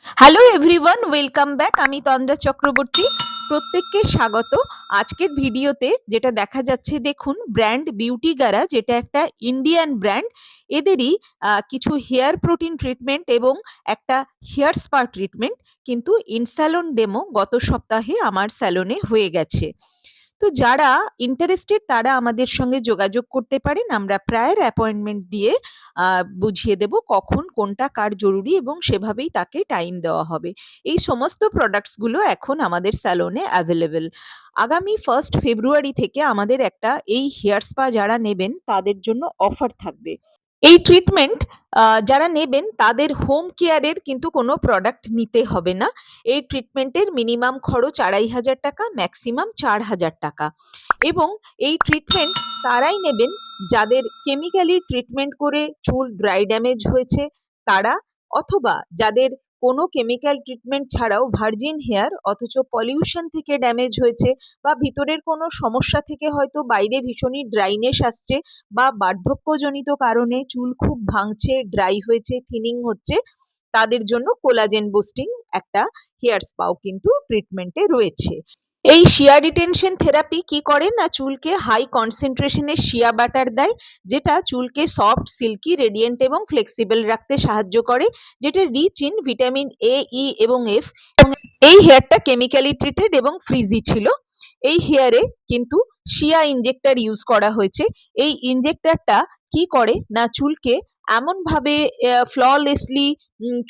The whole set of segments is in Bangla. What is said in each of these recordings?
Hello everyone, welcome back. আমি তন্দ্রা চক্রবর্তী। প্রত্যেককে স্বাগত। আজকের ভিডিওতে যেটা দেখা যাচ্ছে, দেখুন, ব্র্যান্ড বিউটি গারা, যেটা একটা ইন্ডিয়ান ব্র্যান্ড, এদেরই কিছু হেয়ার প্রোটিন ট্রিটমেন্ট এবং একটা হেয়ার স্পা ট্রিটমেন্ট কিন্তু ইনস্যালন ডেমো গত সপ্তাহে আমার স্যালনে হয়ে গেছে। তো যারা ইন্টারেস্টেড তারা আমাদের সঙ্গে যোগাযোগ করতে পারেন। আমরা প্রায়র অ্যাপয়েন্টমেন্ট দিয়ে বুঝিয়ে দেব কখন কোনটা কার জরুরি এবং সেভাবেই তাকে টাইম দেওয়া হবে। এই সমস্ত প্রোডাক্টসগুলো এখন আমাদের স্যালনে অ্যাভেলেবল। আগামী 1st ফেব্রুয়ারি থেকে আমাদের একটা এই হেয়ার স্পা যারা নেবেন তাদের জন্য অফার থাকবে। এই ট্রিটমেন্ট যারা নেবেন তাদের হোম কেয়ারের কিন্তু কোনো প্রোডাক্ট নিতে হবে না। এই ট্রিটমেন্টের মিনিমাম খরচ ২,৫০০ টাকা, ম্যাক্সিমাম ৪,০০০ টাকা। এবং এই ট্রিটমেন্ট তারাই নেবেন যাদের কেমিক্যালি ট্রিটমেন্ট করে চুল ড্রাই ড্যামেজ হয়েছে তারা, অথবা যাদের কোনো কেমিক্যাল ট্রিটমেন্ট ছাড়াও ভার্জিন হেয়ার অথচ পলিউশন থেকে ড্যামেজ হয়েছে, বা ভিতরের কোনো সমস্যা থেকে হয়তো বাইরে ভীষণই ড্রাইনেস আসছে, বা বার্ধক্যজনিত কারণে চুল খুব ভাঙছে, ড্রাই হয়েছে, থিনিং হচ্ছে, তাদের জন্য কোলাজেন বুস্টিং একটা হেয়ার স্পাও কিন্তু ট্রিটমেন্টে রয়েছে। এই শিয়া রিটেনশন থেরাপি কি করে না, চুলকে হাই কনসেন্ট্রেশনের শিয়া বাটার দেয়, যেটা চুলকে সফট, সিল্কি, রেডিয়েন্ট এবং ফ্লেক্সিবল রাখতে সাহায্য করে, যেটা রিচ ইন ভিটামিন এ, ই এবং এফ। এই হেয়ারটা কেমিক্যালি ট্রিটেড এবং ফ্রিজি ছিল। এই হেয়ারে কিন্তু শিয়া ইনজেক্টর ইউজ করা হয়েছে। এই ইনজেক্টরটা কি করে না, চুলকে এমনভাবে ফ্ললেসলি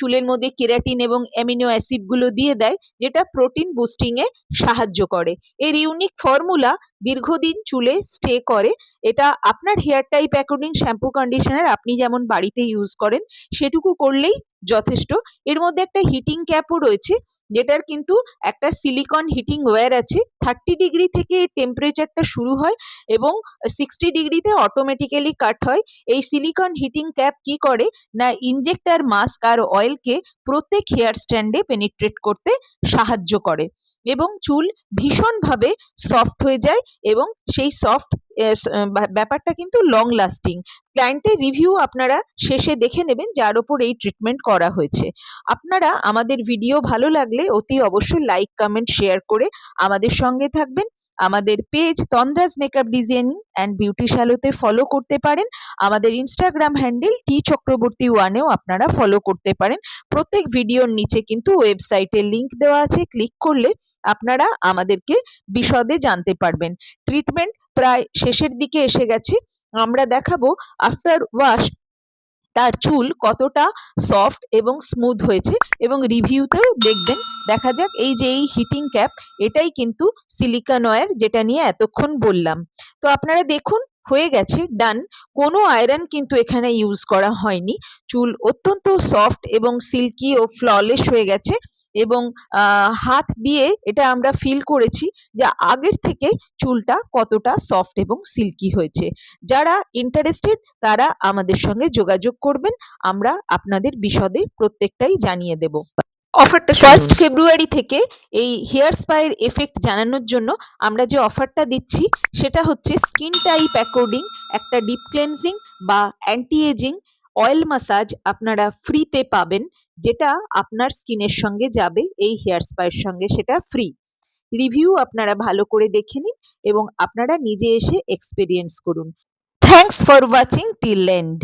চুলের মধ্যে কেরাটিন এবং অ্যামিনো অ্যাসিড গুলো দিয়ে দেয়, যেটা প্রোটিন বুস্টিং এ সাহায্য করে। এর ইউনিক ফর্মুলা দীর্ঘদিন চুলে স্টে করে। এটা আপনার hair type according shampoo conditioner আপনি যেমন বাড়িতে ইউজ করেন সেটুকু করলেই যথেষ্ট। এর মধ্যে একটা হিটিং ক্যাপও রয়েছে, যেটার কিন্তু একটা সিলিকন হিটিং ওয়্যার আছে। 30 ডিগ্রি থেকে টেম্পারেচারটা শুরু হয় এবং 60 ডিগ্রিতে অটোমেটিক্যালি কাট হয়। এই সিলিকন হিটিং ক্যাপ কি করে না, ইনজেক্টর মাস্ক আর অয়েলকে প্রত্যেক হেয়ার স্ট্যান্ডে পেনিট্রেট করতে সাহায্য করে এবং চুল ভীষণভাবে সফট হয়ে যায়। এবং সেই সফট ব্যাপারটা কিন্তু লং লাস্টিং। ক্লায়েন্টের রিভিউ আপনারা শেষে দেখে নেবেন যার ওপর এই ট্রিটমেন্ট করা হয়েছে। আপনারা আমাদের ভিডিও ভালো লাগলে অতি অবশ্যই লাইক, কমেন্ট, শেয়ার করে আমাদের সঙ্গে থাকবেন। আমাদের page Tandraj makeup designing and beauty শ্যালোতে ফলো করতে পারেন। আমাদের ইনস্টাগ্রাম হ্যান্ডেল চক্রবর্তী 1এও আপনারা ফলো করতে পারেন। প্রত্যেক ভিডিওর নিচে কিন্তু ওয়েবসাইটের লিংক দেওয়া আছে, ক্লিক করলে আপনারা আমাদেরকে বিশদে জানতে পারবেন। ট্রিটমেন্ট প্রায় শেষের দিকে এসে গেছে। আমরা দেখাবো আফটার ওয়াশ তার চুল কতটা সফট এবং স্মুথ হয়েছে, এবং রিভিউতেও দেখবেন। দেখা যাক। এই যে এই হিটিং ক্যাপ, এটাই কিন্তু সিলিকন ওয়্যার, যেটা নিয়ে এতক্ষণ বললাম। তো আপনারা দেখুন, হয়ে গেছে, ডান। কোনো আয়রন কিন্তু এখানে ইউজ করা হয়নি। চুল অত্যন্ত সফট এবং সিল্কি ও ফ্ললেস হয়ে গেছে। এবং হাত দিয়ে এটা আমরা ফিল করেছি যে আগের থেকে চুলটা কতটা সফট এবং সিল্কি হয়েছে। যারা ইন্টারেস্টেড তারা আমাদের সঙ্গে যোগাযোগ করবেন। আমরা আপনাদের বিশদে প্রত্যেকটাই জানিয়ে দেব। অফারটা 1st ফেব্রুয়ারি থেকে এই হেয়ার স্পায়ের এফেক্ট জানানোর জন্য আমরা যে অফারটা দিচ্ছি সেটা হচ্ছে স্কিন টাইপ অ্যাকর্ডিং একটা ডিপ ক্লেনজিং বা অ্যান্টি এজিং অয়েল মাসাজ আপনারা ফ্রিতে পাবেন, যেটা আপনার স্কিনের সঙ্গে যাবে এই হেয়ার স্পায়ের সঙ্গে, সেটা ফ্রি। রিভিউ আপনারা ভালো করে দেখে নিন এবং আপনারা নিজে এসে এক্সপেরিয়েন্স করুন। Thanks for watching till and.